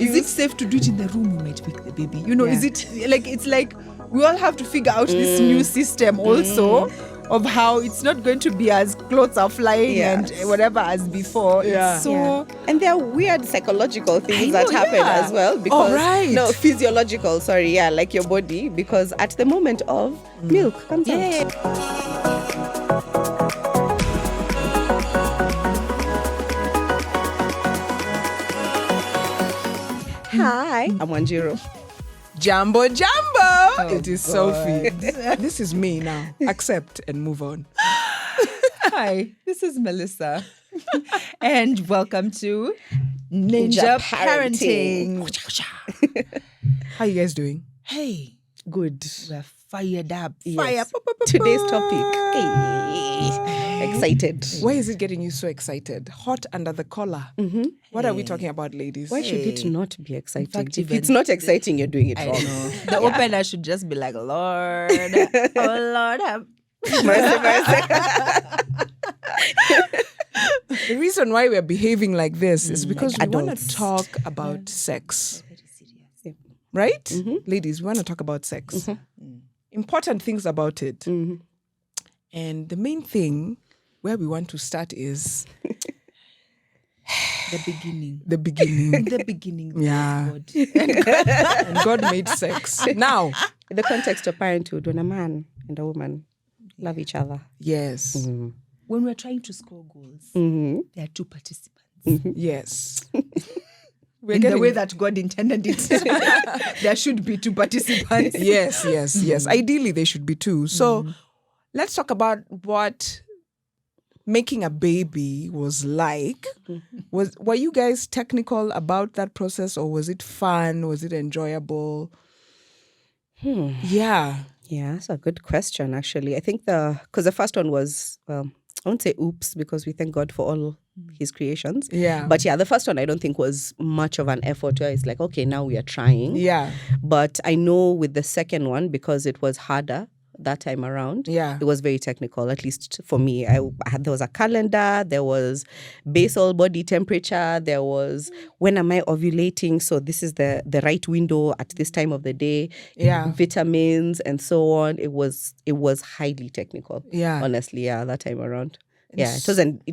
Is it safe to do it in the room we might pick the baby? Is it like, it's like we all have to figure out this new system also of how it's not going to be as clothes are flying and whatever as before. Yeah. It's so... And there are weird psychological things that happen as well. Because, No, physiological, like your body. Because at the moment of milk comes out. Hi, I'm Wanjiru. Jambo. It is Sophie. This is me now. Accept and move on. Hi, this is Melissa. And welcome to Ninja Parenting. How you guys doing? Hey, Good. we're fired up. Yes. Fire. Today's topic. Hey. Excited. Why is it getting you so excited? Hot under the collar. What are we talking about, ladies? Why should it not be exciting? fact, If even- it's not exciting, you're doing it I wrong. know. The opener should just be like, Lord, oh Lord, have Mercy. The reason why we're behaving like this is because we want to adults. talk about sex. Right? Ladies, we want to talk about sex. Important things about it. And the main thing where we want to start is the beginning. the beginning. The beginning. Yeah. God. And God made sex. Now, In the context of parenthood, when a man and a woman love each other. yes. When we're trying to score goals, there are two participants. Yes. We're In the getting- way that God intended it, there should be two participants. Yes. Ideally, they should be two. So let's talk about what making a baby was like. Were you guys technical about that process, or was it fun? Was it enjoyable? Yeah. Yeah, that's a good question, actually. I think because the first one was, I won't say oops, because we thank God for all his creations. Yeah. But the first one I don't think was much of an effort where it's like, okay, now we are trying. Yeah. But I know with the second one, because it was harder that time around, Yeah. it was very technical, at least for me. There was a calendar, there was basal body temperature, there was when am I ovulating, so this is the right window at this time of the day, Yeah. vitamins and so on. It was highly technical. Yeah. Honestly, that time around. Yeah, it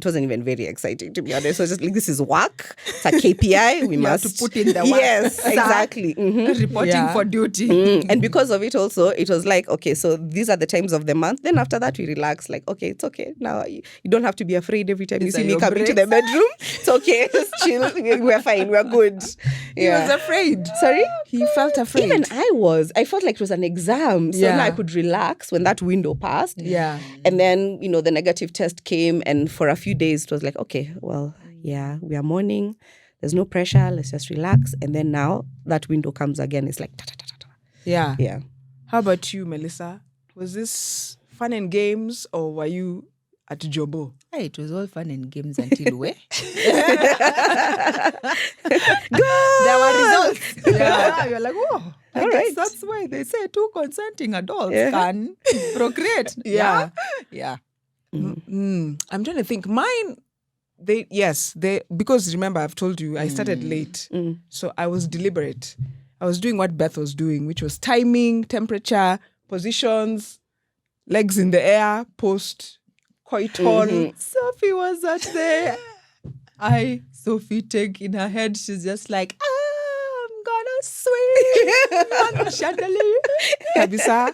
wasn't even very exciting, to be honest. It was just like, this is work. It's a KPI. We You have must to put in the work. Yes, Sir. exactly. Reporting Yeah. for duty. And because of it also, it was like, okay, so these are the times of the month. Then after that, we relax. Like, okay, it's okay. Now you don't have to be afraid every time you These see are me your coming to breaks. the bedroom. It's okay. Just chill. We're fine. We're good. He was afraid. Sorry? He felt afraid. Even I felt like it was an exam. So Yeah. now I could relax when that window passed. Yeah. And then, the negative test came. And for a few days, it was like, okay, well, yeah, we are mourning. There's no pressure. Let's just relax. And then now that window comes again. It's like, ta, ta, ta, ta, ta. Yeah. Yeah. How about you, Melissa? Was this fun and games, or were you at Jobo? Hey, it was all fun and games until where? There were results. Yeah. You're like, oh, I All guess right. that's why they say two consenting adults Yeah. can procreate. Yeah. Yeah. I'm trying to think. Mine, because remember, I've told you I started late. So I was deliberate. I was doing what Beth was doing, which was timing, temperature, positions, legs in the air, post coital. Sophie was at there. Sophie take in her head, she's just like, I'm gonna swim on the chandelier. Kabisa,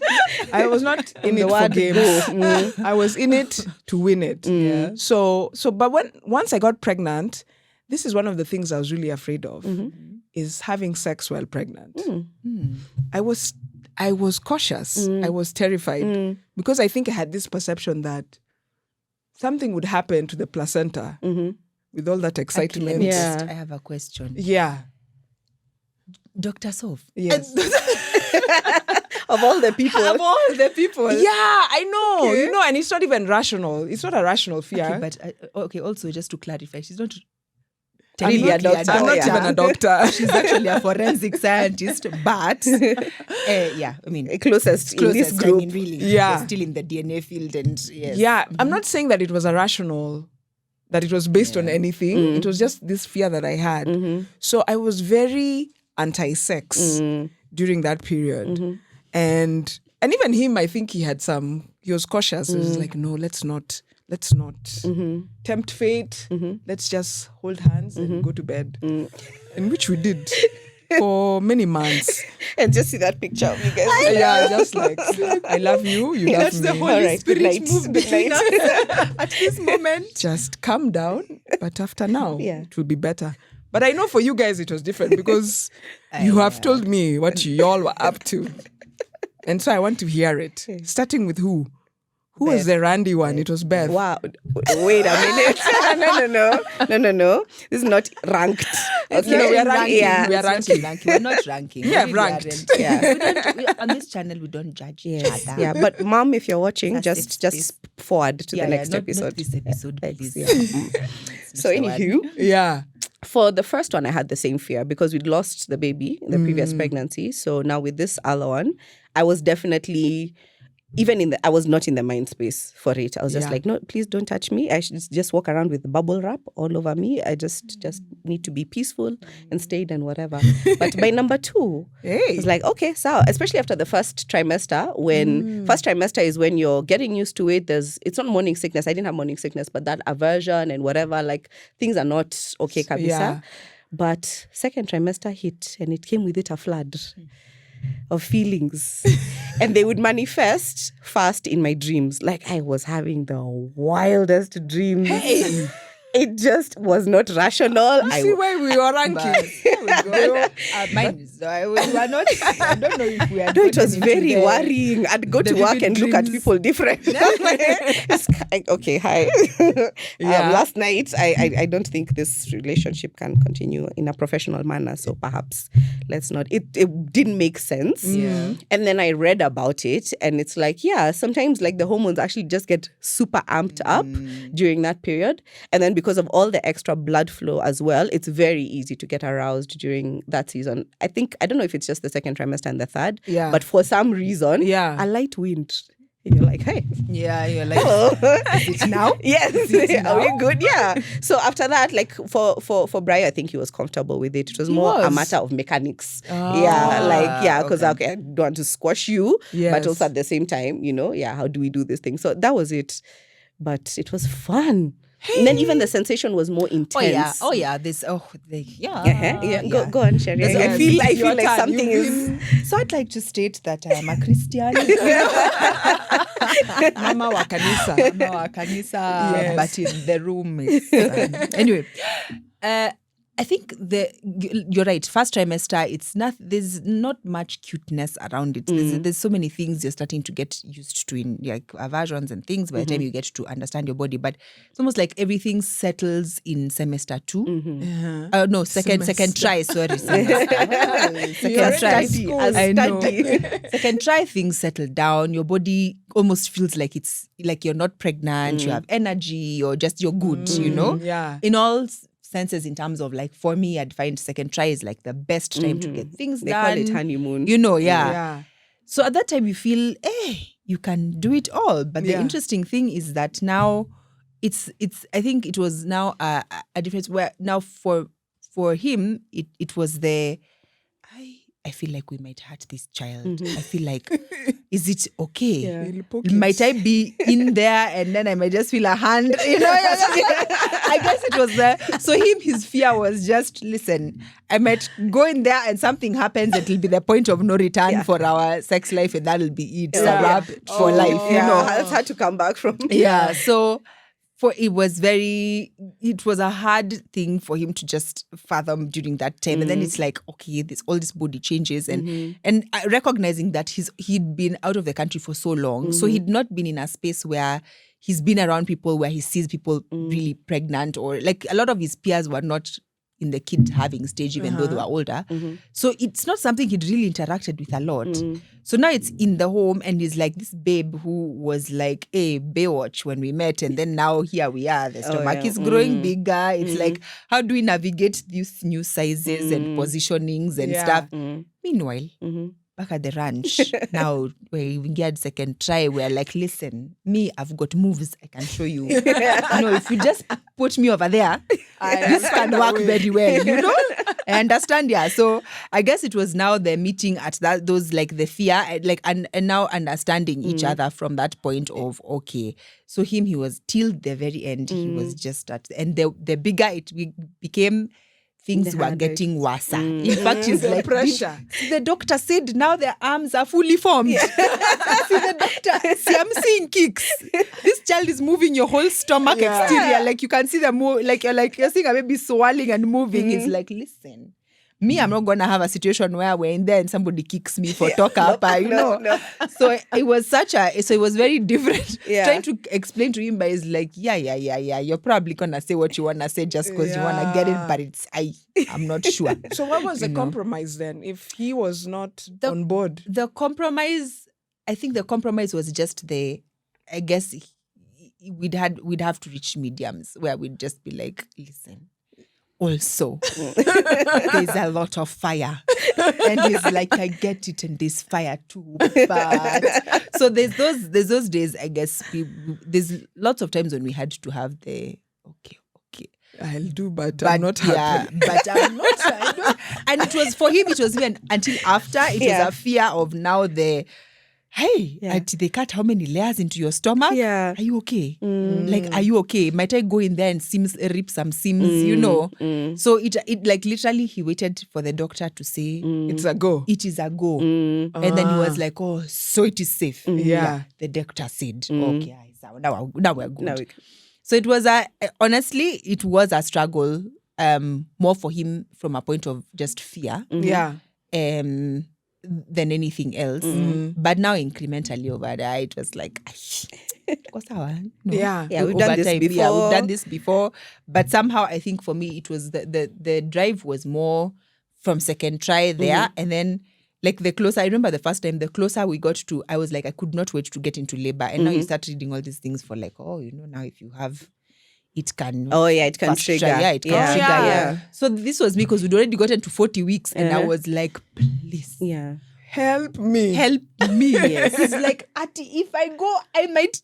I was not in it for word games. I was in it to win it. Yeah. So, but once I got pregnant, this is one of the things I was really afraid of, is having sex while pregnant. I was cautious. I was terrified because I think I had this perception that something would happen to the placenta with all that excitement. Yeah. I have a question. Yeah. Dr. Soph. Yes. Of all the people. Of all the people. Yeah, I know. Okay. And it's not even rational. It's not a rational fear. Okay, but also just to clarify, she's not Really a doctor. I'm not even a doctor. She's actually a forensic scientist, but yeah, I mean, Closest in this group. I mean, really, Yeah. we're still in the DNA field, and yes. Yeah, I'm not saying that it was a rational that it was based on anything. It was just this fear that I had. So I was very anti-sex during that period. And even him, I think he was cautious. He was like, no, let's not tempt fate. Let's just hold hands and go to bed. And which we did for many months. And just see that picture of you guys. Yeah, just like, I love you, you love That's me. the Holy All right, Spirit good night. moved between us at this moment. Just calm down, but after now, Yeah. it will be better. But I know for you guys it was different because you have told me what you all were up to. And so I want to hear it. Starting with who? Who was the randy one? It was Beth. Wow. Wait a minute. No. This is not ranked. Okay. No, we are ranking. Yeah. We are ranking. We're not ranking. Yeah, We ranked. aren't. Yeah. On this channel, we don't judge each Yes. other. Yeah. But mom, if you're watching, That's just forward to the next not episode. this episode, Thanks. please. Yeah. So anywho, Yeah. for the first one, I had the same fear because we'd lost the baby in the previous pregnancy. So now with this other one, I was definitely, I was not in the mind space for it. I was just like, no, please don't touch me. I should just walk around with bubble wrap all over me. I just need to be peaceful and stayed and whatever. But by number 2, Hey. it's like, okay, so especially after the first trimester, first trimester is when you're getting used to it. It's not morning sickness. I didn't have morning sickness, but that aversion and whatever, like things are not okay, kabisa. Yeah. But second trimester hit and it came with it a flood of feelings. And they would manifest fast in my dreams. Like I was having the wildest dreams. Hey. It just was not rational. See why we were ranking. Mine is, we are not, I don't know if we are. No, it was gotten into very the- worrying. I'd go to the work vivid and look at dreams. people different. It's okay, hi. Yeah. Last night, I don't think this relationship can continue in a professional manner. So perhaps let's not. It didn't make sense. Yeah. And then I read about it, and it's like, yeah, sometimes like the hormones actually just get super amped up during that period, and then because of all the extra blood flow as well, it's very easy to get aroused during that season. I don't know if it's just the second trimester and the third, Yeah. but for some reason, Yeah. a light wind. And you're like, hey, Yeah, you're like, hello. is it now? Yes, it are we now? good? Yeah. So after that, like for Brian, I think he was comfortable with it. It was more a was. matter of mechanics. Because okay, I don't want to squash you, but Yes. also at the same time, how do we do this thing? So that was it. But it was fun. And then even the sensation was more intense. Yeah. Go on, Sherry. Yes, I feel your like turn. something You've is. So I'd like to state that I am a Christian. Mama wa kanisa. Mama wa kanisa, Yes. but in the room is anyway. I think you're right. First trimester, there's not much cuteness around it. There's so many things you're starting to get used to in like aversions and things by the time you get to understand your body. But it's almost like everything settles in semester 2. No, second try. Sorry, semester. Second try. I know. Second try, things settle down. Your body almost feels like it's like you're not pregnant. You have energy, or just you're good. Yeah. In all senses, in terms of like, for me, I'd find second try is like the best time to get things They done. call it honeymoon. Yeah. So at that time you feel, you can do it all. But the interesting thing is that now it's I think it was now a difference where now for him it was I feel like we might hurt this child. I feel like, is it okay? Might I be in there and then I might just feel a hand? I guess it was there. So his fear was just, listen, I might go in there and something happens. It'll be the point of no return for our sex life, and that'll be it. It's a wrap for life. It's hard to come back from. Yeah. So it was a hard thing for him to just fathom during that time. And then it's like, okay, all this body changes and recognizing that he'd been out of the country for so long. So he'd not been in a space where he's been around people where he sees people really pregnant, or like a lot of his peers were not in the kid having stage, even though they were older. So it's not something he'd really interacted with a lot. So now it's in the home, and he's like this babe who was like a Baywatch when we met, and then now here we are. The stomach is growing bigger. It's like, how do we navigate these new sizes and positionings and stuff? Meanwhile, back at the ranch, now we get second try, we're like, listen, me, I've got moves I can show you. If you just put me over there, this can work very well, I understand, yeah. So I guess it was now the meeting at those like the fear, like and now understanding each other from that point of, okay. So he was till the very end, he was just and the bigger it became, things were getting worse. In fact, it's like pressure. The doctor said now their arms are fully formed. See the doctor. See, I'm seeing kicks. This child is moving your whole stomach exterior. Like you can see the move. Like you're seeing a baby swelling and moving. It's like, listen. Me, I'm not gonna have a situation where we're in there and somebody kicks me for talk up, No. So it was it was very different. Trying to explain to him, but it's like, yeah. You're probably gonna say what you wanna say just because you wanna get it, but I'm not sure. So what was the compromise then? If he was not on board, the compromise, I think the compromise was just I guess we'd have to reach mediums where we'd just be like, listen. Also, there's a lot of fire. And he's like, I get it, and there's fire too. But so there's those days, I guess, there's lots of times when we had to have the, okay. I'll do, but I'm not happy. Yeah, but I'm not. I don't. And it was, for him, it was even until after, it was a fear of now they cut how many layers into your stomach? Yeah. Are you okay? Like, are you okay? Might I go in there and rip some seams, So it like literally he waited for the doctor to say, it's a go. it is a go. And then he was like, oh, so it is safe. Yeah. The doctor said, okay, so now we're good. So it was honestly, it was a struggle, more for him from a point of just fear. Yeah. Than anything else. But now incrementally over there, it was like, Yeah, we've done this before. Yeah, we've done this before. But somehow I think for me, it was the drive was more from second try there. And then like the closer, I remember the first time, the closer we got to, I was like, I could not wait to get into labor. And now you start reading all these things for like, now if you have, it can. Oh yeah, it can trigger. Yeah, it can trigger. Yeah. So this was me because we'd already gotten to 40 weeks, and I was like, please, help me. Yes. It's like, Ati, if I go, I might.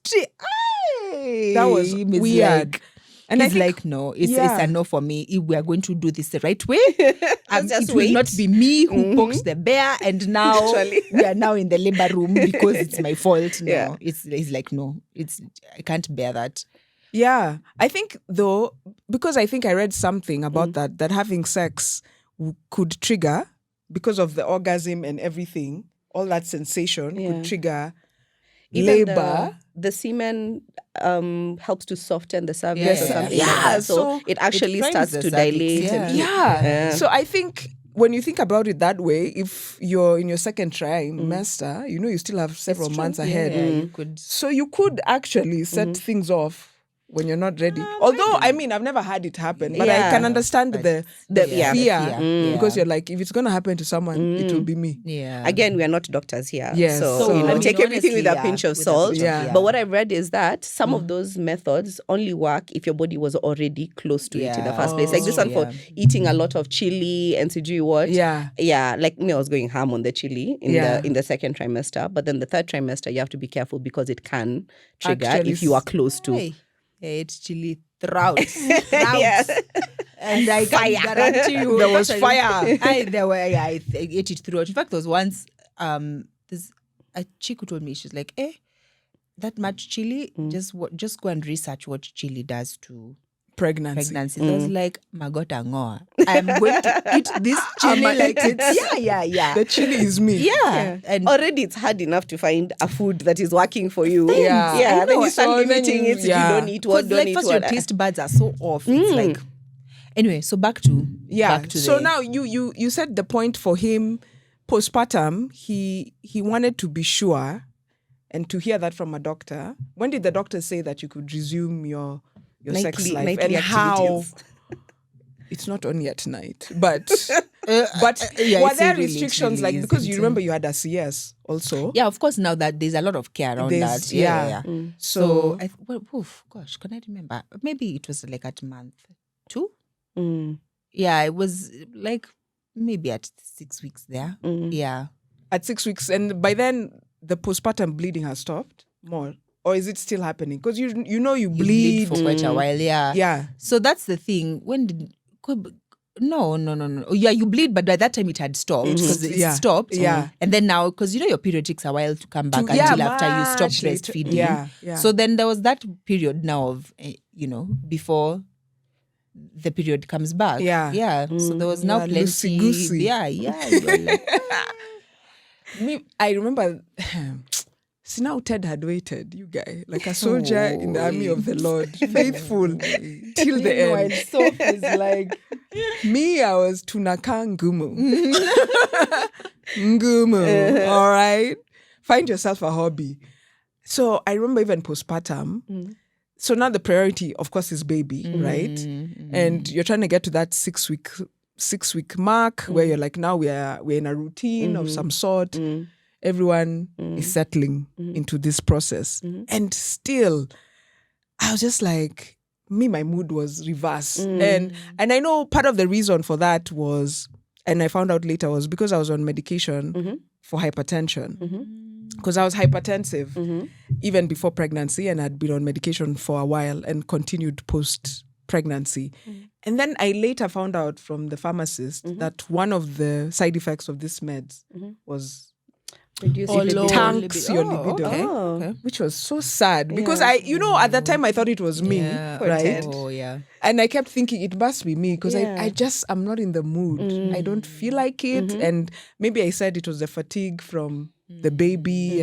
That was weird. Like, and he's like, no, it's a no for me. If we are going to do this the right way, it will not be me who pokes the bear, and now we are now in the labor room because it's my fault. No, it's like, no, I can't bear that. Yeah, I think though, because I think I read something about that having sex could trigger, because of the orgasm and everything, all that sensation could trigger even labor. The semen helps to soften the cervix or something like Yeah, that. So it actually starts to cervix, dilate. So I think when you think about it that way, if you're in your second trimester, you still have several months ahead. Yeah, you could. So you could actually set things off when you're not ready. Although, I mean, I've never had it happen, but I can understand the fear. Because you're like, if it's going to happen to someone, it will be me. Yeah. Again, we are not doctors here. Yes. So I mean, take everything with a honestly, pinch of with a salt. pinch of- But what I've read is that some of those methods only work if your body was already close to it in the first place. Like this one for eating a lot of chili and sijui what. Yeah. Yeah, like me, I was going ham on the chili in the second trimester. But then the third trimester, you have to be careful because it can trigger Actually, if you are close to. Hey. I ate chili throughout. And I can guarantee you There was fire. I ate it throughout. In fact, there was once there's a chick who told me, she's like, that much chili, just go and research what chili does to Pregnancy. I was like, magota ngoa. I'm going to eat this chili like it's yeah. The chili is me. Yeah. And already it's hard enough to find a food that is working for you. Yeah. Then you start So then limiting it. You don't eat what, don't like eat first what. your taste buds are so off. It's like, anyway, so back to So the, now you said the point for him postpartum, he wanted to be sure and to hear that from a doctor. When did the doctor say that you could resume your sex life, nightly and how? activities. It's not only at night, but yeah, were it's there really- restrictions it like really is. because you remember you had a CS also? yeah, of course, now that there's a lot of care around There's- that. Yeah. So Gosh, can I remember? Maybe it was like at month 2. Mm. Yeah, it was like maybe at 6 weeks there. Yeah. At 6 weeks, and by then the postpartum bleeding has stopped more, or is it still happening? Because you You bleed for quite a while, yeah. Yeah. So that's the thing. No. Oh, yeah, you bleed, but by that time it had stopped because it stopped. Yeah. And then now, because your period takes a while to come back Yeah, until after you stop much later. breastfeeding. Yeah. So then there was that period now of, before the period comes back. Yeah. Yeah. So there was now plenty. Loosey-goosey. Yeah. You're like, I remember. See, now Ted had waited, you guy, like a soldier in the army of the Lord, faithful till the end. Sophie's like, Me, I was tunaka ngumu. Ngumu, all right? Find yourself a hobby. So I remember even postpartum. So now the priority, of course, is baby, right? And you're trying to get to that 6 week mark where you're like, now we're in a routine of some sort. Everyone is settling into this process. And still, I was just like, my mood was reversed. And I know part of the reason for that was, and I found out later, was because I was on medication for hypertension. Because I was hypertensive even before pregnancy, and I'd been on medication for a while and continued post-pregnancy. And then I later found out from the pharmacist that one of the side effects of these meds was tanks your libido, Okay. which was so sad because I, at that time I thought it was me, right? Oh, yeah. And I kept thinking it must be me because I'm not in the mood. I don't feel like it. And maybe I said it was the fatigue from the baby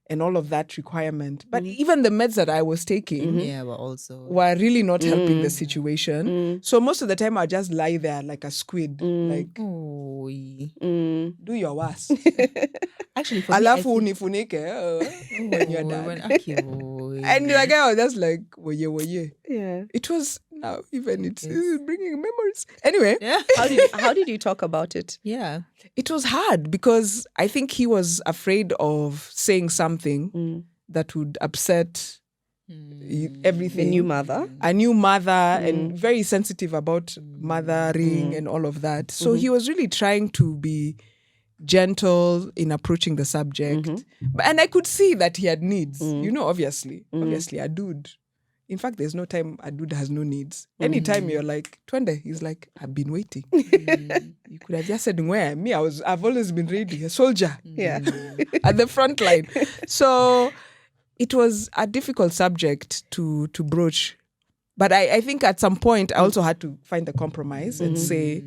and all of that requirement. But even the meds that I was taking were really not helping the situation. So most of the time I just lie there like a squid, like, do your worst. Actually, for me, Alafu unifunike when you're done. And like I was just like, woye. Yeah. It was now even it's bringing memories. Anyway, How did you talk about it? Yeah. it was hard because I think he was afraid of saying something that would upset everything. A new mother. A new mother and very sensitive about mothering and all of that. So he was really trying to be gentle in approaching the subject. And I could see that he had needs, obviously. Obviously, a dude. In fact, there's no time a dude has no needs. Anytime you're like, Twende, he's like, I've been waiting. You could have just said, where? Me, I've always been ready, a soldier. Yeah. At the front line. So it was a difficult subject to broach. But I think at some point, I also had to find a compromise and say,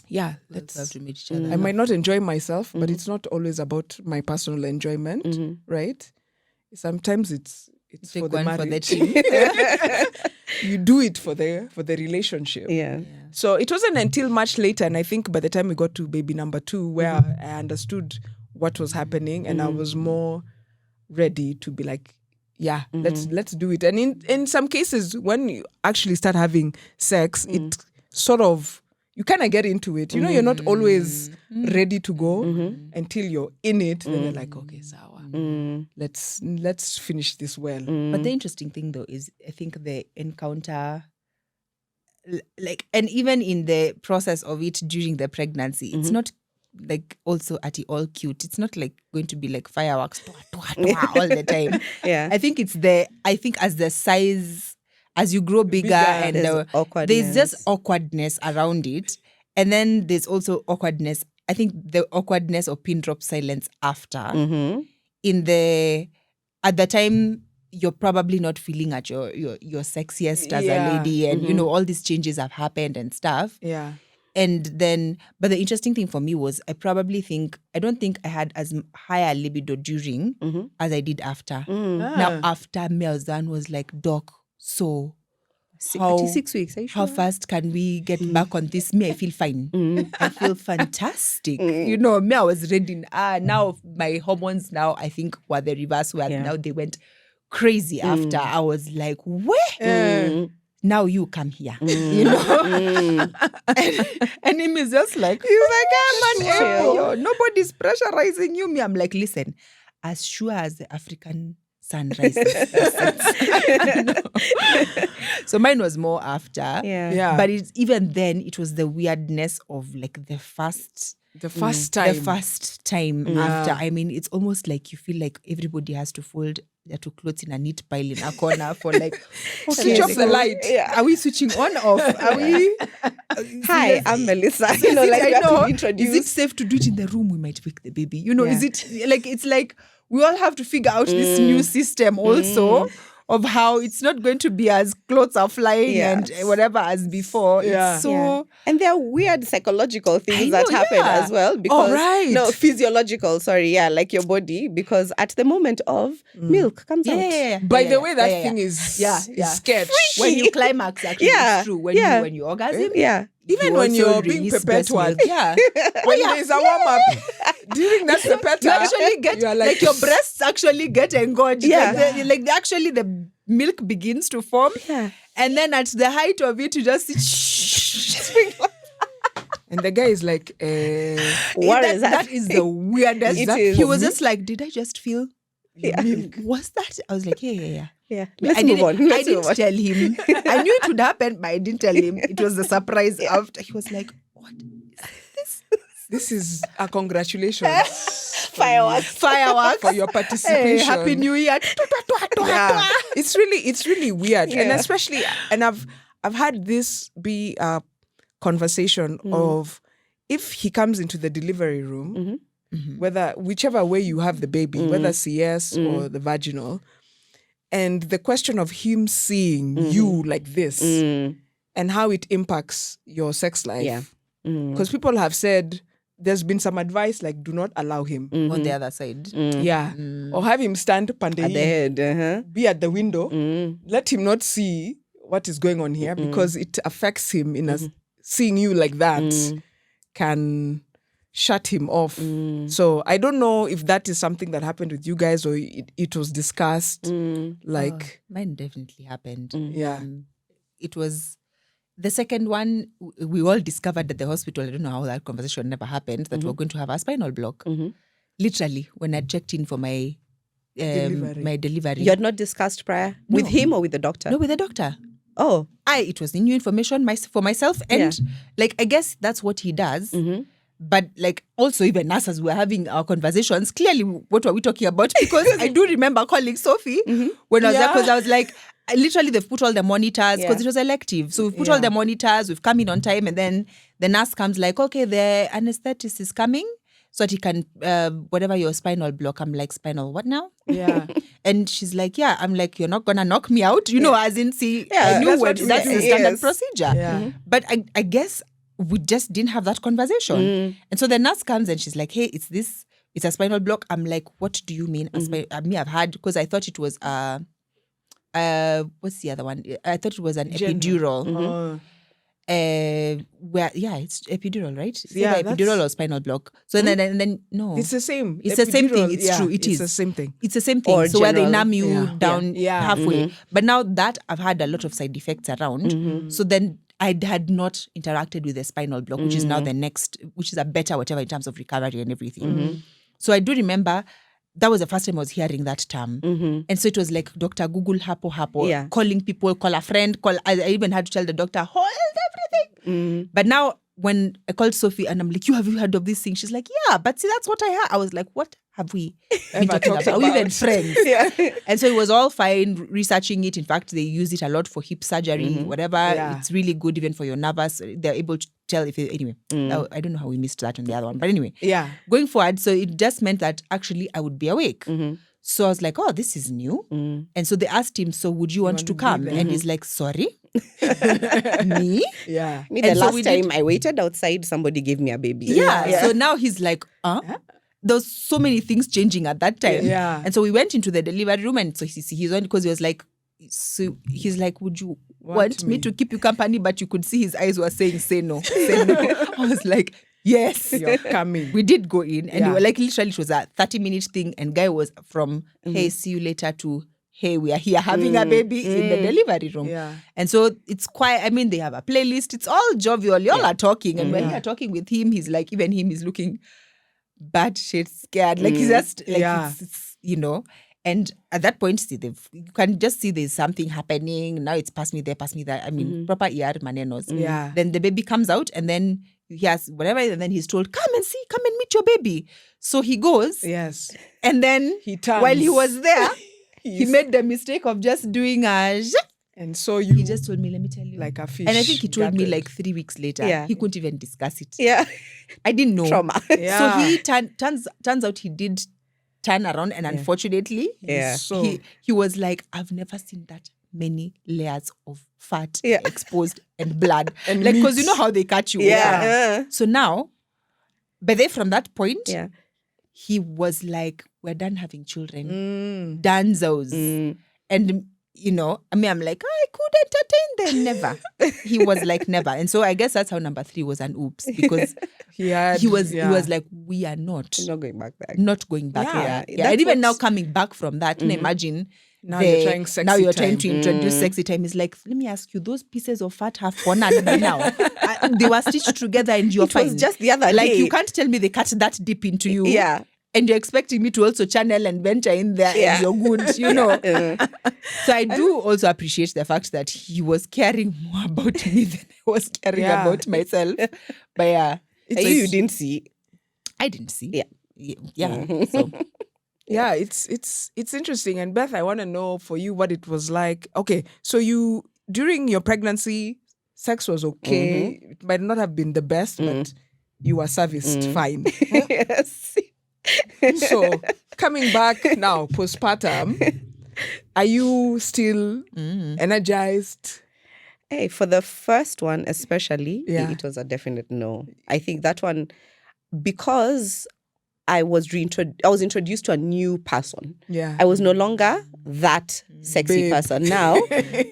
let's have to meet each other. I might not enjoy myself, but it's not always about my personal enjoyment, right? Sometimes it's for the marriage. For the team. You do it for the relationship. Yeah. So it wasn't until much later, and I think by the time we got to baby number 2, where I understood what was happening, and I was more ready to be like, let's do it. And in some cases, when you actually start having sex, it sort of, you kind of get into it. You're not always ready to go until you're in it. Then you're like, okay, sawa. Let's finish this well. But the interesting thing though is I think the encounter, like, and even in the process of it during the pregnancy, it's not like also at all cute. It's not like going to be like fireworks all the time. Yeah. I think as the size, as you grow bigger and there's just awkwardness around it. And then there's also awkwardness. I think the awkwardness of pin drop silence after. At the time, you're probably not feeling at your sexiest as a lady, and all these changes have happened and stuff. Yeah. And then, but the interesting thing for me was I don't think I had as high a libido during as I did after. Now after Melzan was like, Doc, so 6 weeks, are you sure? How fast can we get back on this? Me, I feel fine. I feel fantastic. Me, I was ready. Now my hormones now, I think, were the reverse, where now they went crazy after. I was like, where? Now you come here. And him is just like, he's like, man, nobody's pressurizing you. Me, I'm like, listen, as sure as the African sun rises. So mine was more after. Yeah. But even then, it was the weirdness of like the first The first time. The first time after. I mean, it's almost like you feel like everybody has to fold their two clothes in a neat pile in a corner for like, Switch off the light. Yeah. Are we switching on off? Are we? Hi, I'm Melissa. I know. To Is introduce. it safe to do it in the room? We might wake the baby. You know, Yeah. is it like, it's like we all have to figure out this new system also of how it's not going to be as clothes are flying Yes. and whatever as before. Yeah. It's so... Yeah. And there are weird psychological things I that know, happen yeah. as well. Because, right. No, physiological, sorry, yeah, like your body. Because at the moment of milk comes out. By the way, that thing is sketch. When you climax, actually, Yeah, it's true. yeah. When you orgasm, Yeah. Even you when also you're being release breast perpetual. milk. Yeah. When there's a warm-up, during that perpetual, You actually get, you are like your breasts actually get engorged. Yeah. Actually the milk begins to form. Yeah. And then at the height of it, you just see... and the guy is like, What is that? That is the weirdest. It is. He was just like, did I just feel Yeah. milk? Was that? I was like, yeah. Yeah. I Let's move on. I Let's move didn't on. tell him. I knew it would happen, but I didn't tell him. It was the surprise after. He was like, what? this is a congratulations Fireworks. Fireworks. for your participation. Hey, Happy New Year. Yeah. It's really weird. And Yeah. especially, and I've had this be a conversation of if he comes into the delivery room, whether whichever way you have the baby, whether CS or the vaginal, and the question of him seeing you like this and how it impacts your sex life. Yeah. Because people have said there's been some advice like do not allow him. On the other side. Yeah. Or have him stand At the head. be at the window. Let him not see what is going on here because it affects him in seeing you like that can shut him off. So I don't know if that is something that happened with you guys or it was discussed. Like, Mine definitely happened. yeah. It was the second one. We all discovered at the hospital. I don't know how that conversation never happened. That we're going to have a spinal block. Literally, when I checked in for my delivery. You had not discussed prior with him or with the doctor? No, with the doctor. Oh. It was new information for myself, and like I guess that's what he does. But like also even us as we're having our conversations, clearly what were we talking about? Because I do remember calling Sophie when I was there because I was like, literally they've put all the monitors because it was elective. So we've put all the monitors, we've come in on time, and then the nurse comes like, okay, the anesthetist is coming so that he can, whatever your spinal block. I'm like, spinal what now? Yeah. And she's like, yeah. I'm like, you're not going to knock me out? You know, as in, see, I knew that's that's what the we- standard yes. procedure. Yeah. But I guess we just didn't have that conversation. And so the nurse comes and she's like, hey, it's a spinal block. I'm like, what do you mean? I've had, because I thought it was, what's the other one? I thought it was an epidural. It's epidural, right? Is Yeah, it epidural or spinal block. So then no. It's the same. It's the same thing. Epidural, It's true. It it's is the same thing. It's the same thing. Or so where they general. numb you Yeah. down Yeah. halfway. But now that I've had a lot of side effects around, so then I had not interacted with the spinal block, which is now the next, which is a better whatever in terms of recovery and everything. So I do remember that was the first time I was hearing that term. And so it was like Dr. Google hapo, calling people, call a friend, I even had to tell the doctor, hold everything. But now when I called Sophie and I'm like, have you heard of this thing? She's like, yeah, but see, that's what I heard. I was like, what have we been talking about? Are we even friends? And so it was all fine researching it. In fact, they use it a lot for hip surgery, whatever. Yeah. It's really good even for your nervous. They're able to tell if anyway. I don't know how we missed that on the other one. But anyway, going forward, so it just meant that actually I would be awake. So I was like, oh, this is new. And so they asked him, so would you want to come? And he's like, sorry? Me? Yeah. Me, the And so last we time did- I waited outside, somebody gave me a baby. Yeah. So now he's like, there was so many things changing at that time. Yeah. And so we went into the delivery room and so he's on because he was like, so he's like, would you want me to keep you company? But you could see his eyes were saying, say no, say no. I was like, yes. You're coming. We did go in and Yeah. we were like, literally it was a 30-minute thing and guy was from, hey, see you later to, hey, we are here having a baby in the delivery room. Yeah. And so it's quite, I mean, they have a playlist. It's all jovial. Y'all are talking. And when you're talking with him, he's like, even him is looking bad shit scared. Like he's just like, it's, you know. And at that point, see, you can just see there's something happening. Now it's pass me there, pass me that. I mean, proper ER manenos. Yeah. Then the baby comes out and then he has whatever, and then he's told, come and meet your baby. So he goes. Yes. And then He turns. while he was there, he made the mistake of just doing a and so he just told me, let me tell you. like a fish. And I think he told me gutted. like 3 weeks later. Yeah. He couldn't even discuss it. Yeah. I didn't know. Trauma. Yeah. So he turns out he did turn around, and unfortunately, Yeah. So he was like, I've never seen that many layers of fat Yeah. exposed and blood. And like, because meat. you know how they cut you. Yeah. So now, but then from that point, Yeah. he was like, we're done having children. Mm. Danzos. And, you know, I mean, I'm like, I could entertain them. Never. He was like, never. And so I guess that's how number 3 was an oops, because He was like, we are not Not going back there. not going back. Yeah. Yeah. That's And even now what's- coming back from that, imagine Now you're trying sexy now you're time. trying to introduce sexy time. It's like, let me ask you, those pieces of fat have honored by now. They were stitched together and you're It fine. was just the other like day. you can't tell me they cut that deep into you. Yeah. And you're expecting me to also channel and venture in there and you're good, you know. So I do also appreciate the fact that he was caring more about me than I was caring Yeah. about myself. But yeah. So you didn't see. I didn't see. Yeah. Yeah. So Yeah, it's interesting. And Beth, I want to know for you what it was like. Okay, so you during your pregnancy, sex was okay. It might not have been the best, but you were serviced fine. Yes. So coming back now, postpartum, are you still energized? Hey, for the first one especially, Yeah. it was a definite no. I think that one, because I was introduced to a new person. Yeah. I was no longer that sexy Babe. person. Now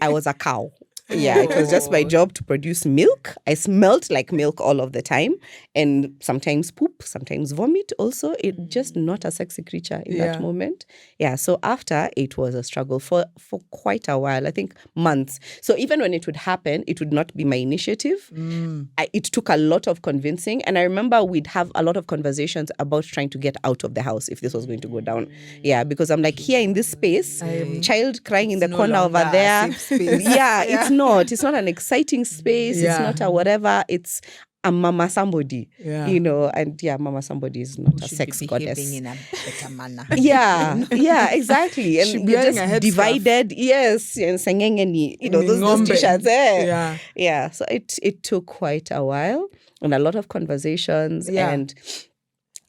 I was a cow. Yeah, it was just my job to produce milk. I smelled like milk all of the time, and sometimes poop, sometimes vomit also. It just not a sexy creature in that moment. Yeah, so after, it was a struggle for quite a while, I think months. So even when it would happen, it would not be my initiative. It took a lot of convincing, and I remember we'd have a lot of conversations about trying to get out of the house if this was going to go down. Yeah, because I'm like, here in this space, child crying in the no corner over longer a there. safe space. Yeah, it's not an exciting space. Yeah. It's not a whatever. It's a mama somebody, Yeah. you know, and mama somebody is not a should sex be goddess. behaving in a better manner. Yeah, exactly. She And be you're wearing just a headscarf. divided. Yes, and sengengeni, you know, those Ngombe. t-shirts. Yeah. Yeah. So it took quite a while and a lot of conversations. Yeah. And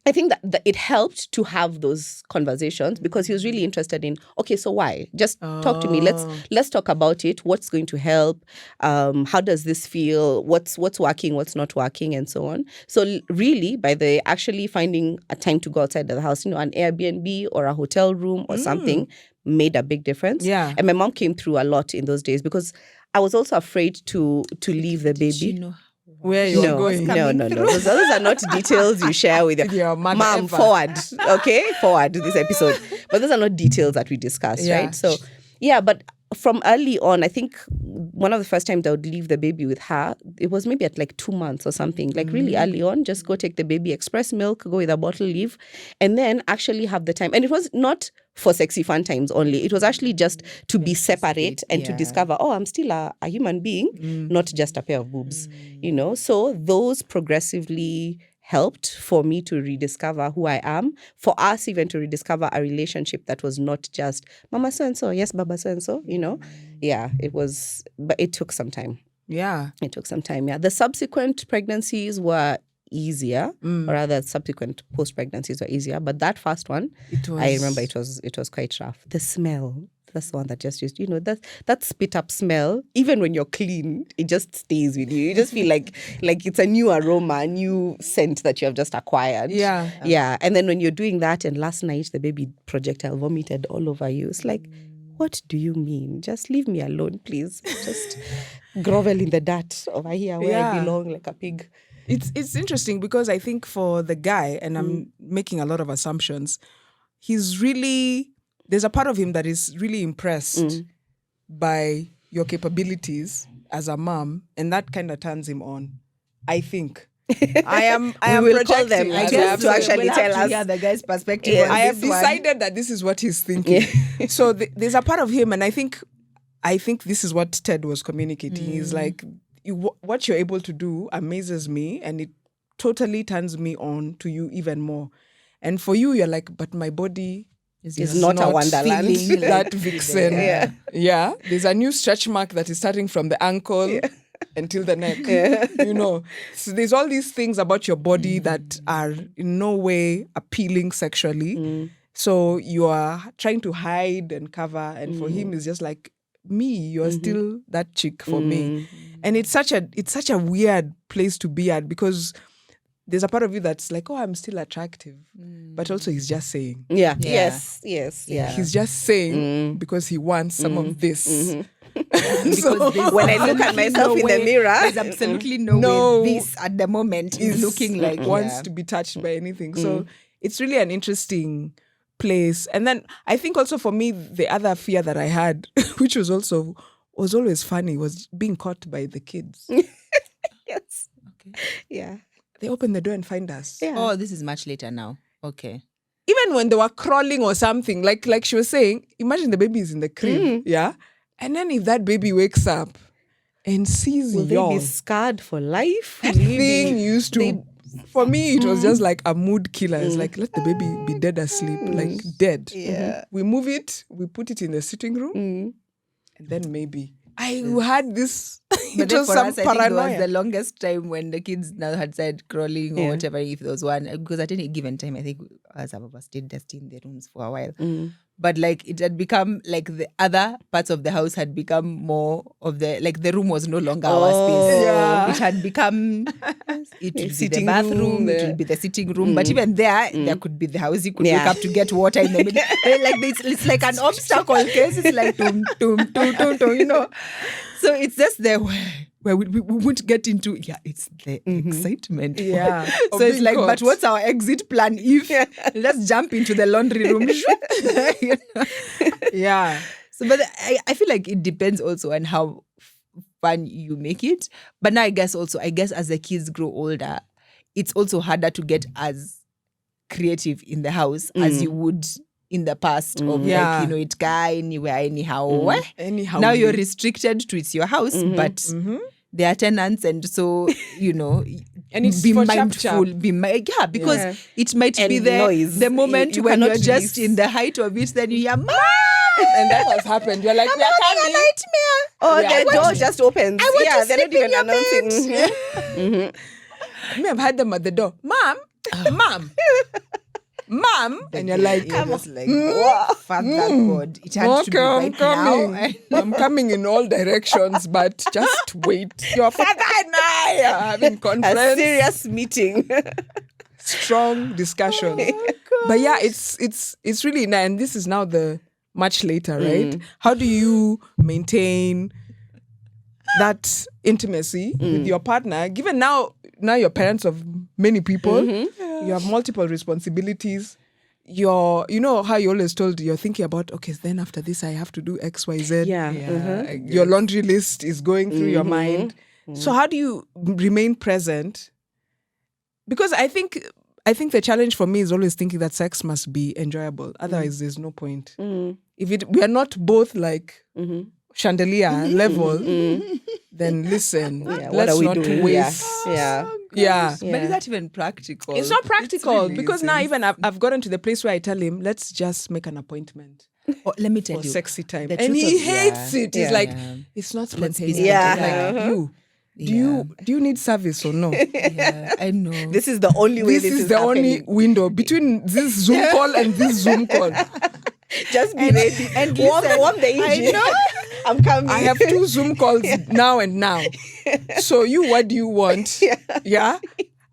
I think that it helped to have those conversations because he was really interested in, okay, so why? Just talk to me. Let's talk about it. What's going to help? How does this feel? What's working? What's not working? And so on. So really, by the actually finding a time to go outside of the house, you know, an Airbnb or a hotel room or something made a big difference. Yeah. And my mom came through a lot in those days because I was also afraid to leave the baby. You know, Where you're No. going. Those are not details you share with Your mother mom. ever. Forward, okay, forward this episode. But those are not details that we discuss, Yeah. right? So, yeah, but from early on, I think one of the first times I would leave the baby with her, it was maybe at like 2 months or something, like really early on, just go take the baby, express milk, go with a bottle, leave, and then actually have the time. And it was not for sexy fun times only. It was actually just to be separate and to discover, oh, I'm still a human being, not just a pair of boobs, you know? So those progressively helped for me to rediscover who I am, for us even to rediscover a relationship that was not just mama so-and-so, yes, baba so-and-so, you know? Yeah, it was, but it took some time. Yeah. It took some time, yeah. The subsequent pregnancies were easier, or rather subsequent post-pregnancies were easier, but that first one, I remember it was quite rough. The smell, that's the one that just used, you know, that spit up smell, even when you're clean, it just stays with you. You just feel like it's a new aroma, a new scent that you have just acquired. Yeah. Yeah. And then when you're doing that, and last night the baby projectile vomited all over you, it's like, what do you mean? Just leave me alone, please. Just grovel in the dirt over here where I belong like a pig. It's interesting because I think for the guy, and I'm making a lot of assumptions, there's a part of him that is really impressed by your capabilities as a mom, and that kind of turns him on, I think. I am will call them projecting. I as guess I to have actually we'll have tell to us. hear the guy's perspective. Yeah. on I have this one. decided that this is what he's thinking. So there's a part of him, and I think this is what Ted was communicating. He's like, what you're able to do amazes me, and totally turns me on to you even more. And for you, you're like, but my body It's not a wonderland. feeling that vixen. Yeah. Yeah. There's a new stretch mark that is starting from the ankle until the neck. You know, so there's all these things about your body that are in no way appealing sexually. So you are trying to hide and cover. And for him, it's just like, me, you're still that chick for me. And it's such a weird place to be at, because there's a part of you that's like, oh, I'm still attractive. But also he's just saying. Yeah. Yeah. Yes. Yeah. He's just saying because he wants some of this. Because When I look at myself in the mirror, there's absolutely no way this at the moment is looking like wants to be touched by anything. So it's really an interesting place. And then I think also for me, the other fear that I had, which was always funny, was being caught by the kids. yes. Okay. Yeah. They open the door and find us. Yeah. Oh, this is much later now. Okay. Even when they were crawling or something, like she was saying, imagine the baby is in the crib, yeah? And then if that baby wakes up and sees Will they be yours, scarred for life? that thing used to... For me, it was just like a mood killer. It's like, let the baby be dead asleep, like dead. Yeah. We move it, we put it in the sitting room, and then maybe. I had this, But it then was for some us, I think it was paranoia. the longest time when the kids now had started crawling or whatever, if there was one. Because at any given time, I think us have stayed dusty in the rooms for a while. But like it had become like the other parts of the house had become more of the, like the room was no longer our space. Yeah. It had become, it would be the Sitting bathroom, room, it would be the sitting room. But even there could be the house. You could wake up to get water in the middle. Like it's like an obstacle case. It's like, you know. So it's just there where we won't get into, it's the excitement. Yeah. So Of it's being like, caught. but what's our exit plan if let's jump into the laundry room? You know? Yeah. So, but I feel like it depends also on how fun you make it. But now I guess as the kids grow older, it's also harder to get as creative in the house as you would in the past of Yeah. like, you know, it guy anywhere, anyhow. Anyhow. Now you're restricted to it's your house, but they are tenants, and so, you know, And it's be for mindful. chap-chap. Because it might And be noise. the moment You when cannot you're just release. in the height of it, then you hear, Mom! And that has happened. You're like, we are coming. Oh, Yeah. the door just opens. want to they're not sleep in even your announcing. Me, I've had them at the door. Mom, Mom. And you're like, You're just like, Father God, it had to be I'm right coming. now. I'm coming in all directions, but just wait. Your father and I are having A conference. serious meeting. Strong discussion. But yeah, it's really nice. And this is now the much later, right? How do you maintain that intimacy with your partner? Given now you're parents of many people, you have multiple responsibilities. You know how you always told you're thinking about, okay, then after this I have to do X, Y, Z. Yeah. Your laundry list is going through your mind. So how do you remain present? Because I think the challenge for me is always thinking that sex must be enjoyable. Otherwise, there's no point. If we are not both like chandelier level, then listen, What let's are we not doing? waste. Yeah. Yeah. But is that even practical? It's not practical really because now isn't. even I've gotten to the place where I tell him, let's just make an appointment Oh, let me tell for you. sexy time. the And truth he of- hates it. He's Yeah. like, Yeah. it's not Let's be spontaneous. Yeah. Like, do you need service or no? Yeah, I know. This is the only way This is the only window between this Zoom call and this Zoom call. Just be ready. and warm listen, the engine. I'm coming. I have 2 Zoom calls now and now. So what do you want? Yeah.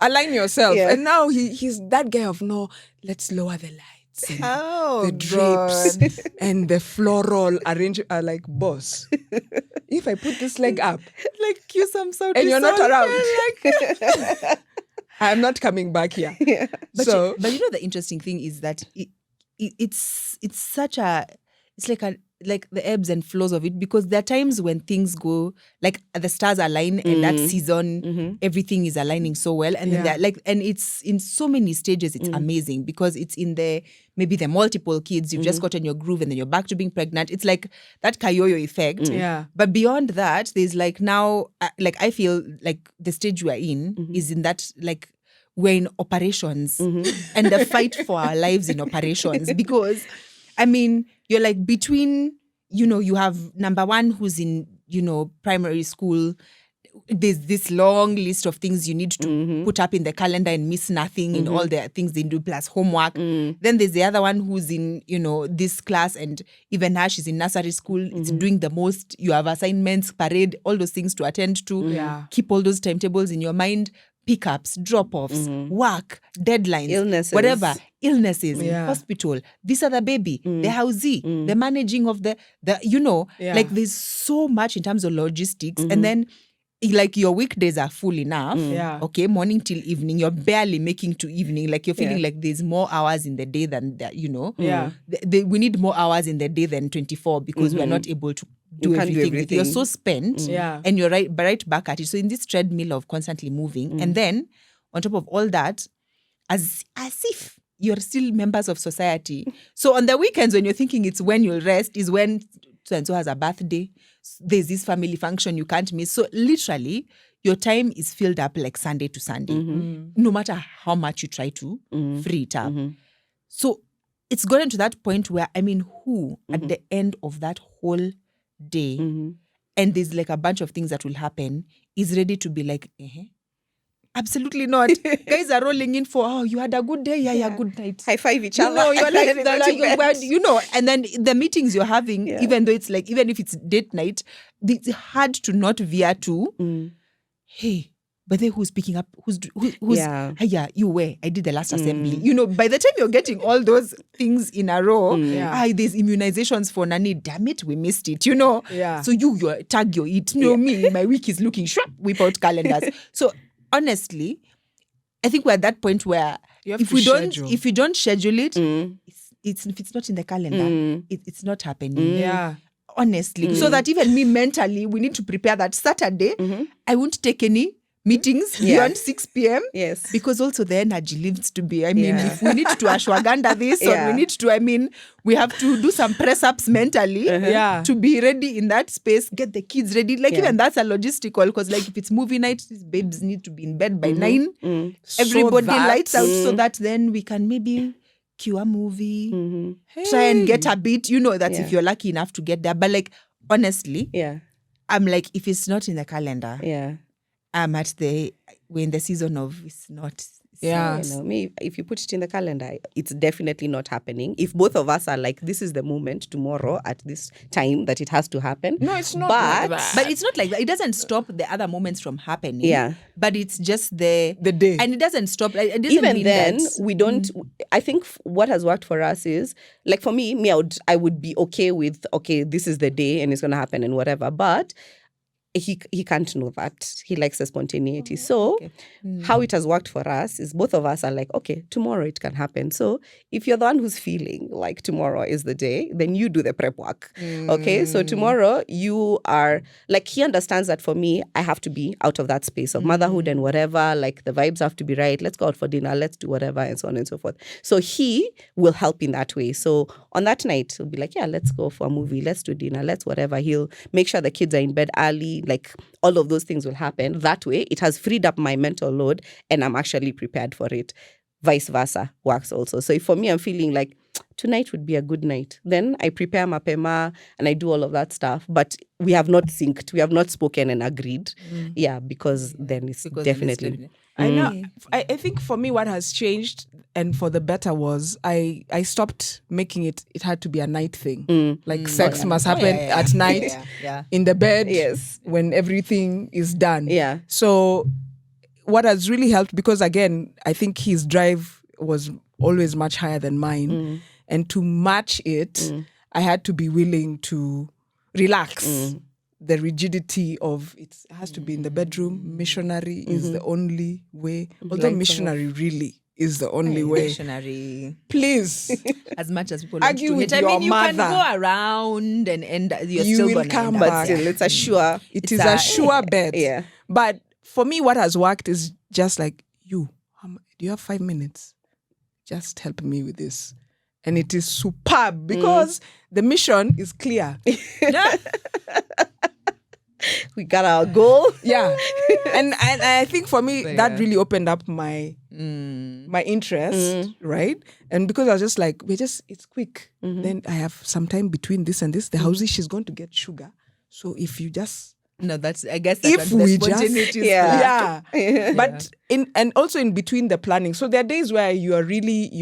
Align yourself. Yeah. And now he's that guy of, no, let's lower the lights. And Oh, the drapes and the floral arrangement are like, boss, if I put this leg up like cue some sound and you're not around, I'm not coming back here. But So but you know the interesting thing is that it's such a, it's like the ebbs and flows of it, because there are times when things go like the stars align and that season everything is aligning so well, and then they're like, and it's in so many stages, it's amazing because it's in the maybe the multiple kids, you've just gotten your groove and then you're back to being pregnant. It's like that Kayoyo effect. Yeah. But beyond that, there's like now like I feel like the stage we're in is in that like we're in operations and the fight for our lives in operations. Because, I mean, you're like between, you have number one who's in, primary school. There's this long list of things you need to put up in the calendar and miss nothing in all the things they do plus homework. Then there's the other one who's in, this class, and even now she's in nursery school. It's doing the most. You have assignments, parade, all those things to attend to. Yeah. Keep all those timetables in your mind. Pickups, drop-offs, work, deadlines, illnesses, hospital, this other baby, the housey, the managing of the like there's so much in terms of logistics. And then like your weekdays are full enough. Yeah. Okay, morning till evening, you're barely making to evening. Like you're feeling like there's more hours in the day than that, Yeah. We need more hours in the day than 24 because we're not able to do everything. You're so spent and you're right back at it. So in this treadmill of constantly moving, and then on top of all that, as if you're still members of society. So on the weekends when you're thinking it's when you'll rest is when so-and-so has a birthday. There's this family function you can't miss. So literally, your time is filled up like Sunday to Sunday, no matter how much you try to free it up. So it's gotten to that point where, I mean, who at the end of that whole day, and there's like a bunch of things that will happen, is ready to be like, absolutely not. Guys are rolling in for, you had a good day, yeah, good night. High five each other. You're like, and then the meetings you're having, even though it's like, even if it's date night, it's hard to not veer to, hey, but then who's picking up? Who's you were. I did the last assembly. By the time you're getting all those things in a row, there's immunizations for Nani. Damn it, we missed it. Yeah. So you tag your it. Me, my week is looking sharp. Whip out calendars. So honestly, I think we're at that point where if you don't schedule it, if it's not in the calendar, it's not happening. Yeah. Honestly, so that even me mentally, we need to prepare that Saturday. I won't take any meetings beyond 6 p.m. Yes. Because also the energy needs to be, if we need to ashwagandha this or we need to, we have to do some press-ups mentally to be ready in that space, get the kids ready. Like even that's a logistical, because like if it's movie night, these babes need to be in bed by 9. Everybody lights out so that then we can maybe cue a movie, try and get a bit, that's if you're lucky enough to get there. But like, honestly, I'm like, if it's not in the calendar, we're in the season of it's not. Me, if you put it in the calendar, it's definitely not happening. If both of us are like, this is the moment tomorrow at this time that it has to happen. No, it's not like that. But it's not like that. It doesn't stop the other moments from happening. Yeah. But it's just the day. And it doesn't stop. It doesn't Even mean then, that, we don't, I think what has worked for us is, like for me, I would be okay with, this is the day and it's going to happen and whatever. But he can't know that. He likes the spontaneity. So how it has worked for us is both of us are like, okay, tomorrow it can happen. So if you're the one who's feeling like tomorrow is the day, then you do the prep work. Okay, so tomorrow you are, like he understands that for me, I have to be out of that space of motherhood and whatever, like the vibes have to be right. Let's go out for dinner, let's do whatever and so on and so forth. So he will help in that way. So on that night, he'll be like, yeah, let's go for a movie, let's do dinner, let's whatever. He'll make sure the kids are in bed early, like all of those things will happen. That way, it has freed up my mental load and I'm actually prepared for it. Vice versa works also. So if for me, I'm feeling like tonight would be a good night, then I prepare mapema and I do all of that stuff. But we have not synced. We have not spoken and agreed. Because then it's definitely... I know. I think for me, what has changed and for the better was I stopped making it had to be a night thing. Like sex must happen at night in the bed when everything is done. Yeah. So what has really helped, because again, I think his drive was always much higher than mine. And to match it, I had to be willing to relax. The rigidity of it has to be in the bedroom. Missionary is the only way. Although missionary really is the only way. Missionary. Please. As much as people argue with your you mother. can go around and you're you still will gonna come end back. up. But still, it's a sure. It is a sure bet. Yeah. But for me, what has worked is just like, do you have 5 minutes? Just help me with this. And it is superb because the mission is clear. We got our goal. Yeah. and I think for me, So, that yeah. really opened up my interest, right? And because I was just like, it's quick. Then I have some time between this and this. The housie, she's going to get sugar. So if you just... No, that's, I guess, If the we just... spontaneity is Yeah. Yeah. But and also in between the planning. So there are days where you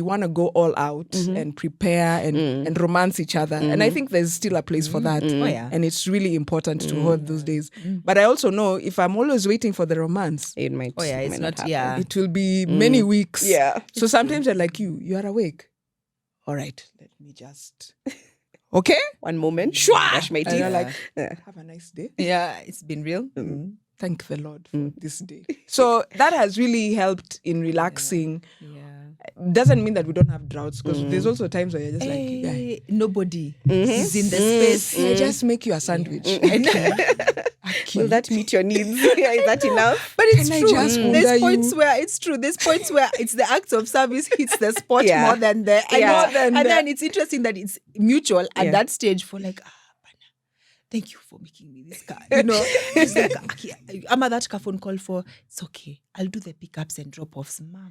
want to go all out and prepare and romance each other. And I think there's still a place for that. Oh, yeah. And it's really important to hold those days. But I also know if I'm always waiting for the romance, It might. Oh, yeah, it's might not, happen. yeah. it will be many weeks. Yeah. So sometimes they're like, you are awake. All right, let me just... Okay? One moment. Shwa! Brush my And teeth. you're like, Yeah. have a nice day. Yeah, it's been real. Thank the Lord for this day. So that has really helped in relaxing. Yeah. Doesn't mean that we don't have droughts, because there's also times where you're just like, yeah, Hey, nobody is in the space. I just make you a sandwich. Will that meet your needs? Yeah, is that enough? But it's Can I true. just order There's points you? where it's true. There's points where it's the acts of service hits the spot Yeah. more than the Yeah. and then it's interesting that it's mutual at Yeah. that stage for like, Bana, thank you for making me this car. You know, it's like, okay, I'm at that car phone call for, it's okay. I'll do the pickups and drop-offs. Mama.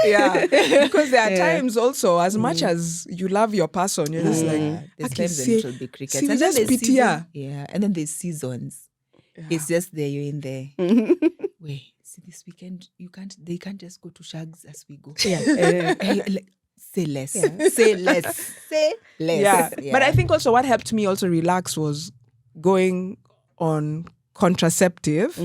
Yeah. Because there are times also, as much as you love your person, you're just like, There's "Aki, times see- when it will be crickets. see, we And then just there's pity season- her. Yeah. And then there's seasons. It's just there, you're in there. Wait, see this weekend, they can't just go to Shags as we go. Yeah. Like, say less. Say less. Say less. Yeah. But I think also what helped me also relax was going on contraceptive.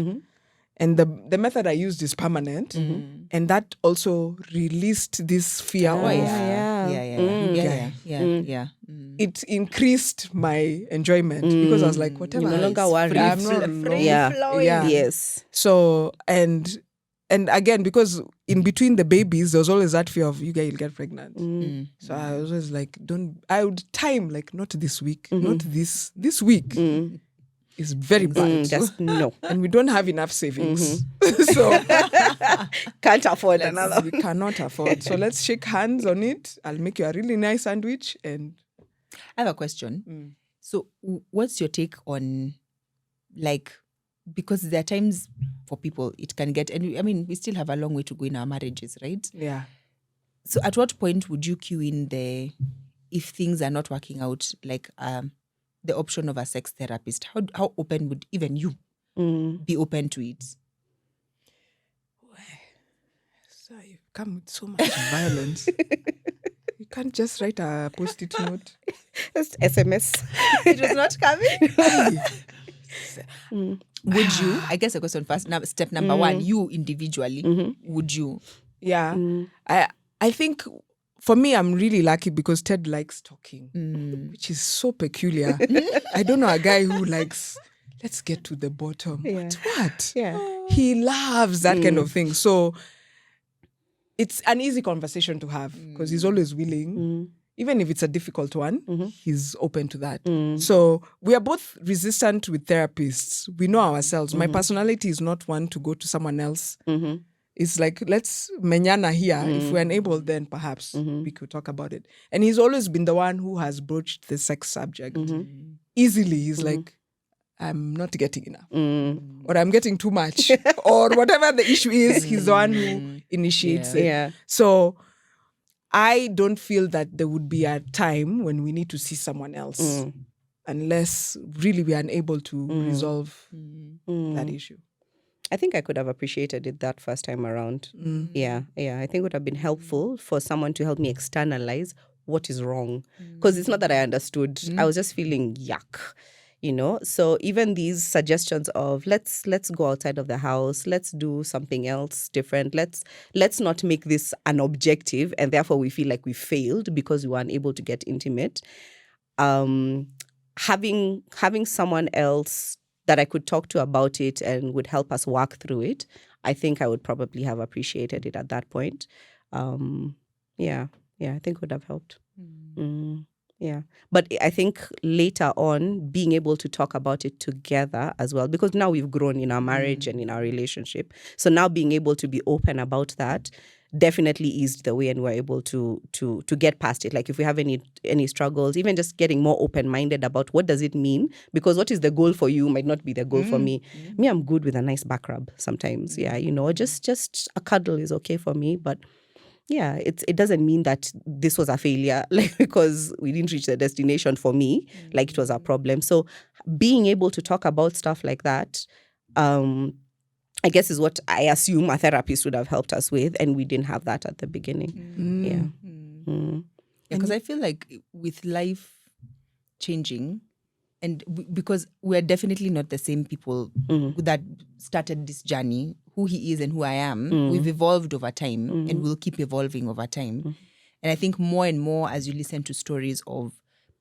And the method I used is permanent. And that also released this fear Oh, of... yeah. It increased my enjoyment because I was like, whatever. You're no longer is worried. free, I'm not Free Yeah. flowing. Yeah. Yes. So, and again, because in between the babies, there was always that fear of you guys will get pregnant. So I was always like, I would time like, not this week, not this week is very bad. Just no. And we don't have enough savings. So Can't afford another. we cannot afford. So let's shake hands on it. I'll make you a really nice sandwich. And I have a question. So what's your take on, like, because there are times for people it can get, and I mean, we still have a long way to go in our marriages, right? yeah. So at what point would you cue in if things are not working out, like the option of a sex therapist? How open would even you be open to it? So you come with so much violence. You can't just write a post-it note. Just SMS. It was not coming. Would you? I guess the question first. Now, step number one, you individually, would you? Yeah. I think for me, I'm really lucky because Ted likes talking, which is so peculiar. I don't know a guy who likes, let's get to the bottom. Yeah. What? Yeah. He loves that kind of thing. So it's an easy conversation to have because he's always willing. Even if it's a difficult one, he's open to that. So we are both resistant with therapists. We know ourselves. My personality is not one to go to someone else. It's like, let's menyana here. If we're unable, then perhaps we could talk about it. And he's always been the one who has broached the sex subject. Easily, he's like, I'm not getting enough. Or I'm getting too much. Or whatever the issue is, he's the one who initiates it. Yeah. So I don't feel that there would be a time when we need to see someone else unless really we are unable to resolve that issue. I think I could have appreciated it that first time around. Yeah. I think it would have been helpful for someone to help me externalize what is wrong. Because it's not that I understood. I was just feeling yuck. So even these suggestions of let's go outside of the house, let's do something else different, let's not make this an objective and therefore we feel like we failed because we were unable to get intimate. Having someone else that I could talk to about it and would help us work through it, I think I would probably have appreciated it at that point. I think would have helped. Yeah. But I think later on, being able to talk about it together as well, because now we've grown in our marriage and in our relationship. So now being able to be open about that definitely eased the way, and we're able to get past it. Like if we have any struggles, even just getting more open-minded about what does it mean, because what is the goal for you might not be the goal for me. Me, I'm good with a nice back rub sometimes. Yeah, just a cuddle is okay for me. But yeah, it doesn't mean that this was a failure, like because we didn't reach the destination for me, like it was a problem. So being able to talk about stuff like that, I guess is what I assume a therapist would have helped us with, and we didn't have that at the beginning. Yeah, because I feel like with life changing, and because we're definitely not the same people that started this journey, who he is and who I am, we've evolved over time and we'll keep evolving over time. And I think more and more as you listen to stories of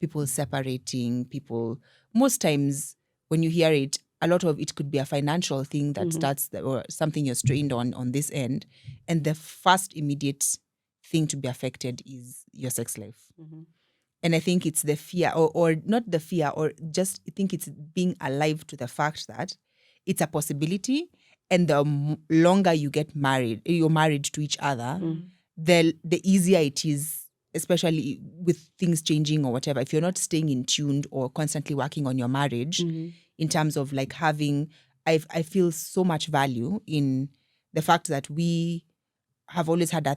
people separating, people, most times when you hear it, a lot of it could be a financial thing that starts or something you're strained on this end. And the first immediate thing to be affected is your sex life. And I think it's the fear or not the fear, or just I think it's being alive to the fact that it's a possibility. And the longer you get married, you're married to each other, the easier it is, especially with things changing or whatever. If you're not staying in tune or constantly working on your marriage, in terms of like having, I feel so much value in the fact that we have always had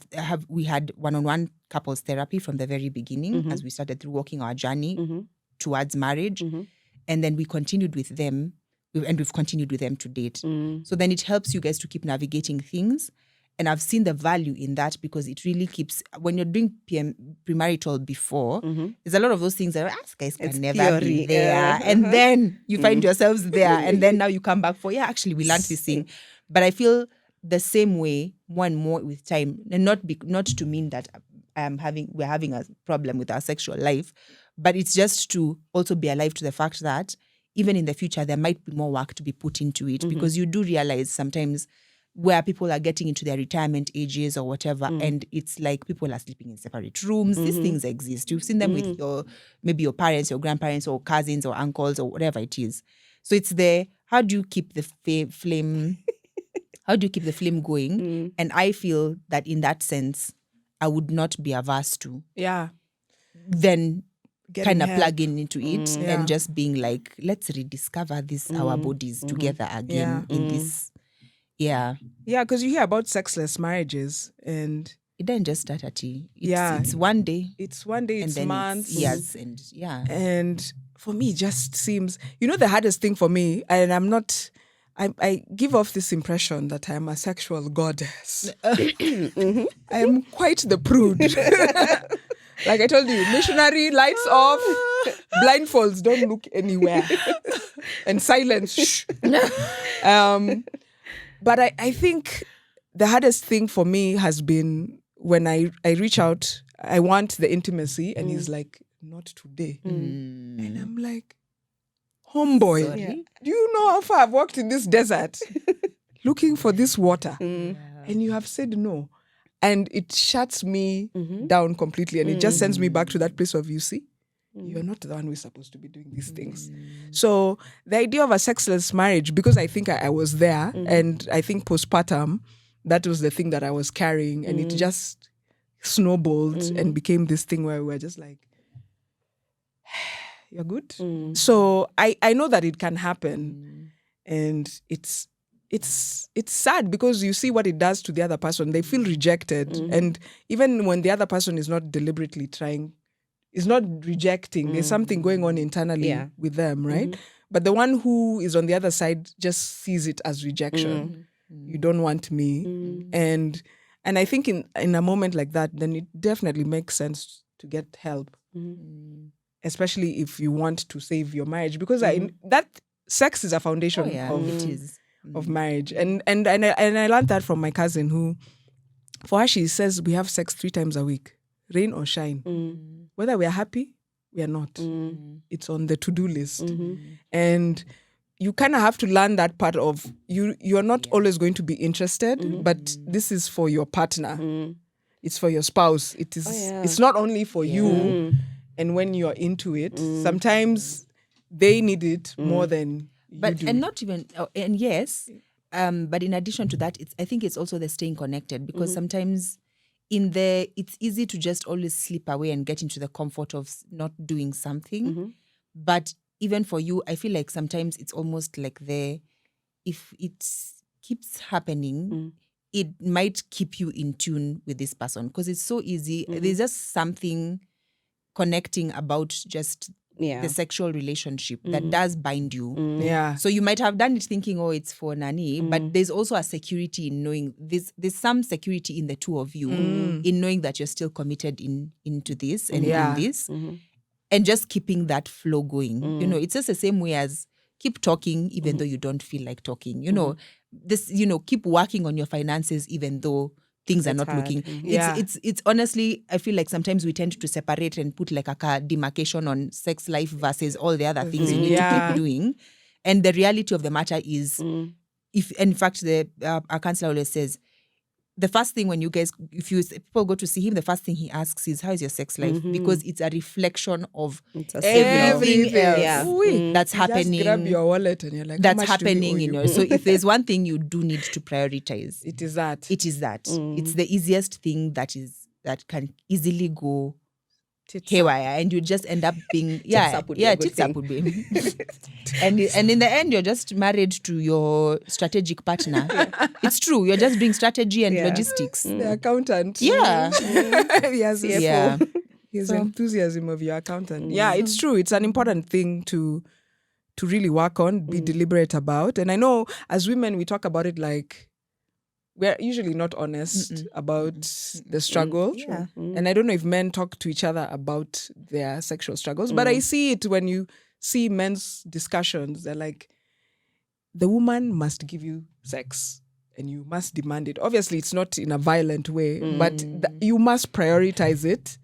we had one-on-one couples therapy from the very beginning as we started through walking our journey towards marriage. And then we continued with them, and we've continued with them to date. So then it helps you guys to keep navigating things. And I've seen the value in that, because it really keeps, when you're doing premarital before, there's a lot of those things that guys can never be there. And then you find yourselves there. And then now you come back for, actually we learned this thing. But I feel the same way more and more with time, and not to mean that we're having a problem with our sexual life, but it's just to also be alive to the fact that even in the future, there might be more work to be put into it, because you do realize sometimes where people are getting into their retirement ages or whatever, and it's like people are sleeping in separate rooms. These things exist. You've seen them with maybe your parents, your grandparents, or cousins, or uncles, or whatever it is. So it's how do you keep the flame? How do you keep the flame going? And I feel that in that sense, I would not be averse to then kind of plugging into it and just being like, let's rediscover our bodies together again in this. Yeah, because you hear about sexless marriages, and it doesn't just start at tea. It's one day. It's one day. It's months. It's years, And for me, it just seems, the hardest thing for me, and I give off this impression that I'm a sexual goddess. I am quite the prude. Like I told you, missionary, lights off, blindfolds, don't look anywhere, and silence. Shh. But I think the hardest thing for me has been when I reach out, I want the intimacy, and he's like, not today. And I'm like, homeboy, do you know how far I've walked in this desert looking for this water? And you have said no. And it shuts me down completely. And it just sends me back to that place of, you see, you're not the one who's supposed to be doing these things. So the idea of a sexless marriage, because I think I was there, and I think postpartum, that was the thing that I was carrying, and it just snowballed and became this thing where we were just like, you're good. So I know that it can happen, and it's sad because you see what it does to the other person. They feel rejected, and even when the other person is not deliberately trying, is not rejecting, there's something going on internally with them, right? But the one who is on the other side just sees it as rejection. You don't want me. And I think in a moment like that, then it definitely makes sense to get help. Especially if you want to save your marriage, because that sex is a foundation of marriage. And I learned that from my cousin, who, for her, she says we have sex 3 times a week, rain or shine. Whether we are happy, we are not. It's on the to-do list. And you kind of have to learn that part of you're not always going to be interested, but this is for your partner. It's for your spouse. It is. It's not only for you. And when you're into it, sometimes they need it more than you do. And not even, and yes, but in addition to that, I think it's also the staying connected, because sometimes it's easy to just always slip away and get into the comfort of not doing something. But even for you, I feel like sometimes it's almost like if it keeps happening, it might keep you in tune with this person because it's so easy. There's just something connecting about just the sexual relationship that does bind you. Yeah. So you might have done it thinking, oh, it's for Nani, but there's also a security in knowing there's some security in the two of you in knowing that you're still committed into this and in this. And just keeping that flow going. You know, it's just the same way as keep talking even though you don't feel like talking. You know, keep working on your finances even though things are not looking. It's honestly, I feel like sometimes we tend to separate and put like a demarcation on sex life versus all the other things you need to keep doing. And the reality of the matter is, in fact, our counselor always says, the first thing when if people go to see him, the first thing he asks is, how is your sex life? Because it's a reflection of everything else that's happening. Just grab your wallet and you're like, that's happening in your. So if there's one thing you do need to prioritize, it is that. It is that. It's the easiest thing that can easily go haywire, and you just end up being tits up would be. and in the end, you're just married to your strategic partner. It's true. You're just doing strategy and logistics. The accountant. Yeah. Yes. Yeah. His enthusiasm of your accountant. Yeah, it's true. It's an important thing to really work on, be deliberate about. And I know as women, we talk about it like we're usually not honest about the struggle. And I don't know if men talk to each other about their sexual struggles, but I see it when you see men's discussions. They're like, the woman must give you sex and you must demand it. Obviously, it's not in a violent way, but you must prioritize it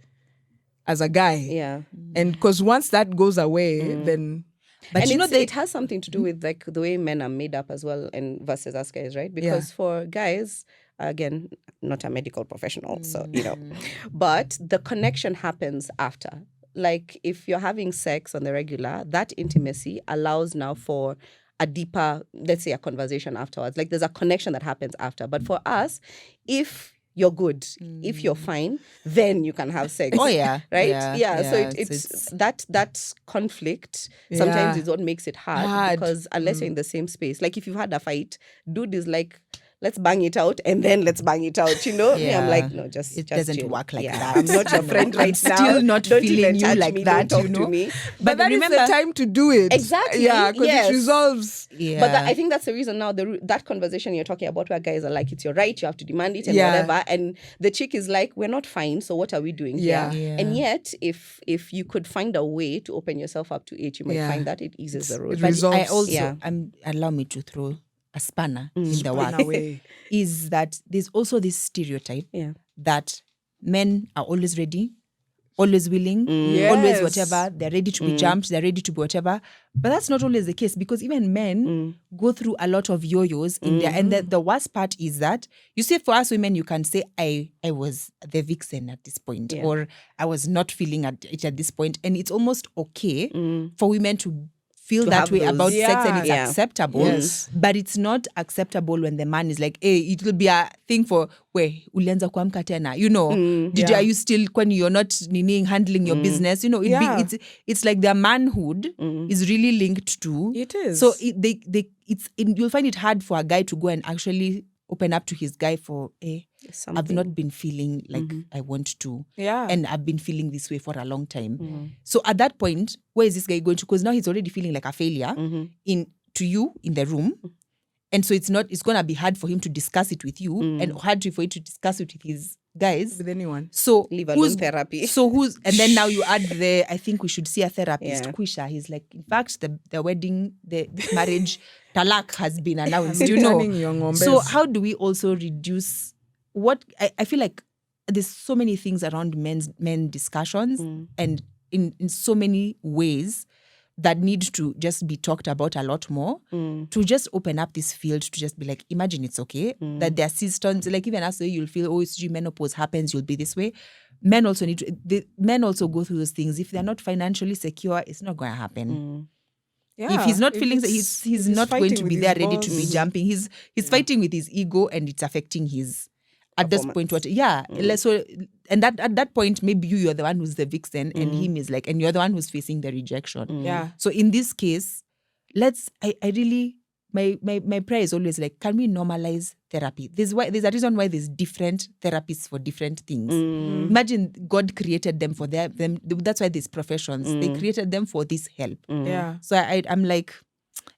as a guy. Yeah. And because once that goes away, then... But and it has something to do with like the way men are made up as well, and versus us guys, right? Because for guys, again, not a medical professional, so but the connection happens after. Like if you're having sex on the regular, that intimacy allows now for a deeper, let's say, a conversation afterwards. Like there's a connection that happens after. But for us, if you're good, if you're fine, then you can have sex. Oh yeah, right? Yeah. So it's that conflict sometimes is what makes it hard because unless you're in the same space, like if you've had a fight, dude is like, let's bang it out and then let's bang it out, I'm like, no, just doesn't chill. work like that. I'm not your friend right now. Still not don't feeling you like me, that, don't talk to me. But that remember, is the time to do it. Exactly. Yeah, because it resolves. Yeah. But I think that's the reason now, that conversation you're talking about where guys are like, it's your right, you have to demand it and whatever. And the chick is like, we're not fine, so what are we doing here? And yet, if you could find a way to open yourself up to it, you might find that it eases the road. It but resolves. I also, allow me to throw a spanner in the work, is that there's also this stereotype that men are always ready, always willing, always whatever, they're ready to be jumped, they're ready to be whatever. But that's not always the case, because even men go through a lot of yo-yos in there. And the worst part is that, you see, for us women, you can say, I was the vixen at this point, or I was not feeling it at this point. And it's almost okay for women to feel that way about sex, and it's acceptable. Yes. But it's not acceptable when the man is like, hey, it will be a thing for, ulianza kuamka tena, are you still, when you're not handling your business, it's like their manhood is really linked to. It is. So you'll find it hard for a guy to go and actually open up to his guy for, I've not been feeling like I want to. Yeah. And I've been feeling this way for a long time. So at that point, where is this guy going to? Because now he's already feeling like a failure to you in the room. And so it's going to be hard for him to discuss it with you and hard for you to discuss it with his guys. With anyone. So leave alone therapy. So and then now you add I think we should see a therapist. Kwisha, he's like, in fact, the wedding, the marriage, talak has been announced, So how do we also reduce what I feel like there's so many things around men discussions and in so many ways that need to just be talked about a lot more to just open up this field, to just be like, imagine it's okay that their systems, like even as you'll feel, it's menopause happens, you'll be this way. Men also men also go through those things. If they're not financially secure, it's not going to happen. Yeah, if he's not feeling that he's not going to be there ready to be jumping, he's fighting with his ego, and it's affecting his at this point, so, and that at that point, maybe you're the one who's the vixen, and him is like, and you're the one who's facing the rejection. Yeah. So in this case, I really, my prayer is always like, can we normalize therapy? There's a reason why there's different therapists for different things. Imagine God created them for them. That's why there's professions. They created them for this help. Yeah. So I'm like,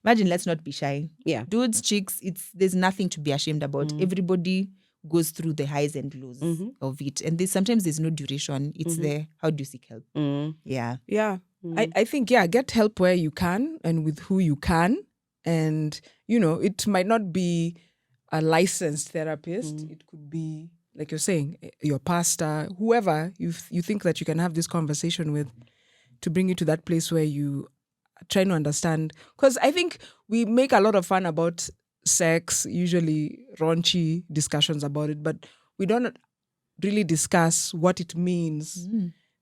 imagine, let's not be shy. Yeah. Dudes, chicks, there's nothing to be ashamed about. Everybody goes through the highs and lows of it. And sometimes there's no duration. It's how do you seek help? Yeah. Yeah. I think, get help where you can and with who you can. And, it might not be a licensed therapist. It could be, like you're saying, your pastor, whoever you think that you can have this conversation with to bring you to that place where you are trying to understand. Because I think we make a lot of fun about sex, usually raunchy discussions about it, but we don't really discuss what it means,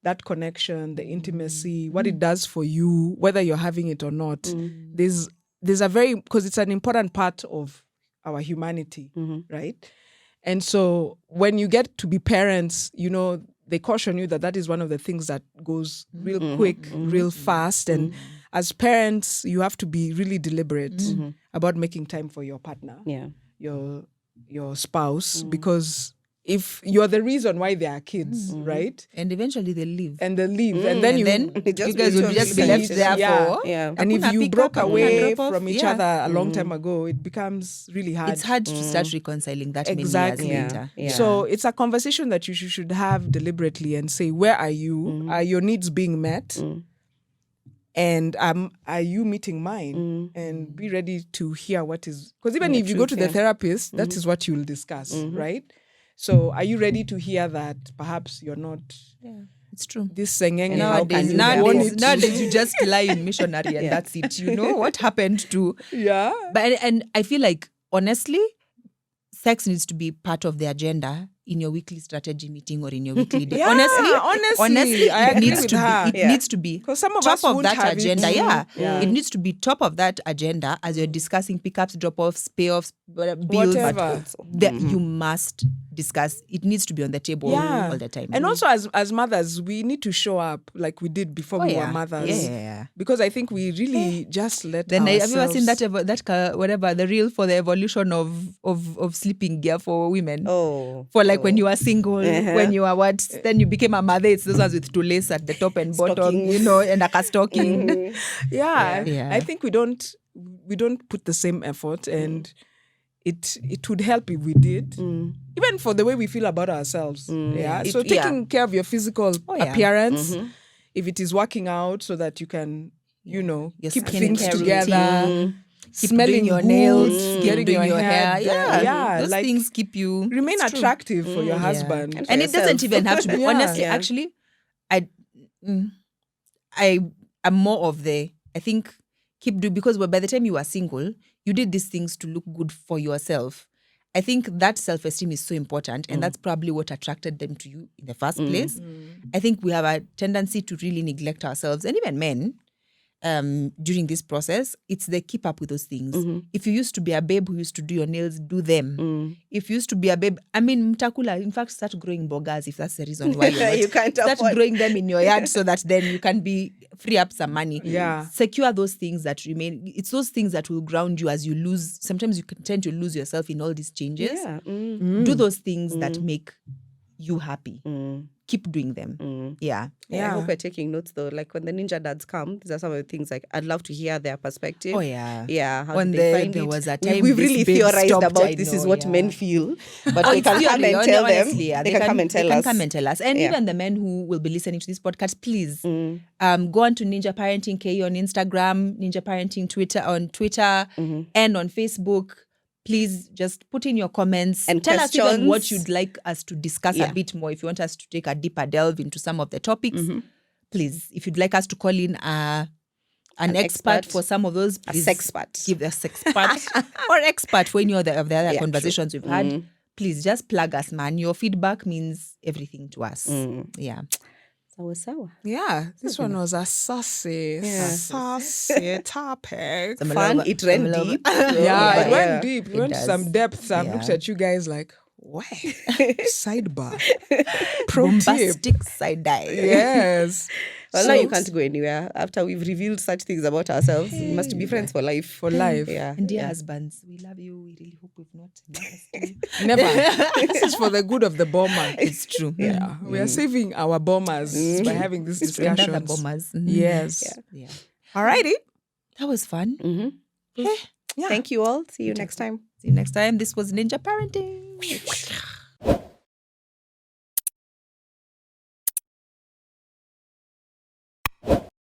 that connection, the intimacy, what it does for you, whether you're having it or not. There's a because it's an important part of our humanity, right? And so when you get to be parents, they caution you that is one of the things that goes real quick, real fast. And as parents, you have to be really deliberate about making time for your partner, your spouse, because if you're the reason why they are kids, right? And eventually they leave. And then you guys will just be left there for. Yeah. And if you broke away from each other a long time ago, it becomes really hard. It's hard to start reconciling that many years later. Yeah. So it's a conversation that you should have deliberately and say, where are you? Are your needs being met? And are you meeting mine? And be ready to hear what is... Because even if you go to the therapist, that is what you'll discuss, right? So are you ready to hear that perhaps you're not... Yeah, it's true. This singing... Nowadays you just lie in missionary and that's it. You know what happened to... Yeah. But and I feel like, honestly, sex needs to be part of the agenda in your weekly strategy meeting or in your weekly day. Honestly, I agree with her. It needs to be Because some of top us of won't that have agenda. it. It needs to be top of that agenda as you're discussing pickups, drop-offs, payoffs, bills. Whatever. You must discuss. It needs to be on the table all the time. And also as mothers, we need to show up like we did before we were mothers. Yeah. Because I think we really just let then ourselves... have you ever seen the reel for the evolution of sleeping gear for women? For when you were single, when you were then you became a mother. It's those ones with two laces at the top and bottom, and like a stocking. Yeah. I think we don't put the same effort, and it would help if we did. Even for the way we feel about ourselves. So taking care of your physical appearance, if it is working out so that you can, keep things together. Smelling your nails, getting your hair. Those things keep you... Remain attractive for your husband. And it doesn't even have to be... Honestly, actually, I am more of I think, keep doing... Because by the time you are single, you did these things to look good for yourself. I think that self-esteem is so important, and that's probably what attracted them to you in the first place. I think we have a tendency to really neglect ourselves, and even men, during this process. It's the keep up with those things. If you used to be a babe who used to do your nails, do them. If you used to be a babe, mtakula, in fact, start growing bogas if that's the reason why you can't start afford. growing them in your yard so that then you can free up some money. Yeah. Secure those things that remain. It's those things that will ground you as you lose. Sometimes you can tend to lose yourself in all these changes. Yeah. Do those things that make you happy. Keep doing them. Yeah. I hope we're taking notes though. Like when the ninja dads come, these are some of the things like I'd love to hear their perspective. Oh yeah. Yeah. How When did they find there it? was a time We've this really babe theorized stopped, about I this is know, what yeah. men feel. But they can come and tell them. Honestly, They can come and tell They us. can come and tell us. And even the men who will be listening to this podcast, please go on to Ninja Parenting KE on Instagram, Ninja Parenting on Twitter and on Facebook. Please just put in your comments And tell us even questions. what you'd like us to discuss a bit more. If you want us to take a deeper delve into some of the topics, please. If you'd like us to call in an expert for some of those, please sexpert. give us expert or expert for any of the other conversations we've had. Please just plug us, man. Your feedback means everything to us. Yeah. Sawa. Yeah, this one was a saucy topic. Fun. It ran deep. Yeah, it went deep. It went to does. some depths. I've looked at you guys like, Wow. Sidebar. Pro tip. Bombastic side eye. Yes. Well, now you can't go anywhere. After we've revealed such things about ourselves, we must be friends for life. For life. Yeah. And dear husbands, we love you. We really hope we've not embarrassed you. Never. This is for the good of the bomber. It's true. Yeah. We are saving our bombers by having this It's for another discussion. bombers. Yes. Yeah. Alrighty. That was fun. Yeah. Thank you all. See you next time. See you next time. This was Ninja Parenting.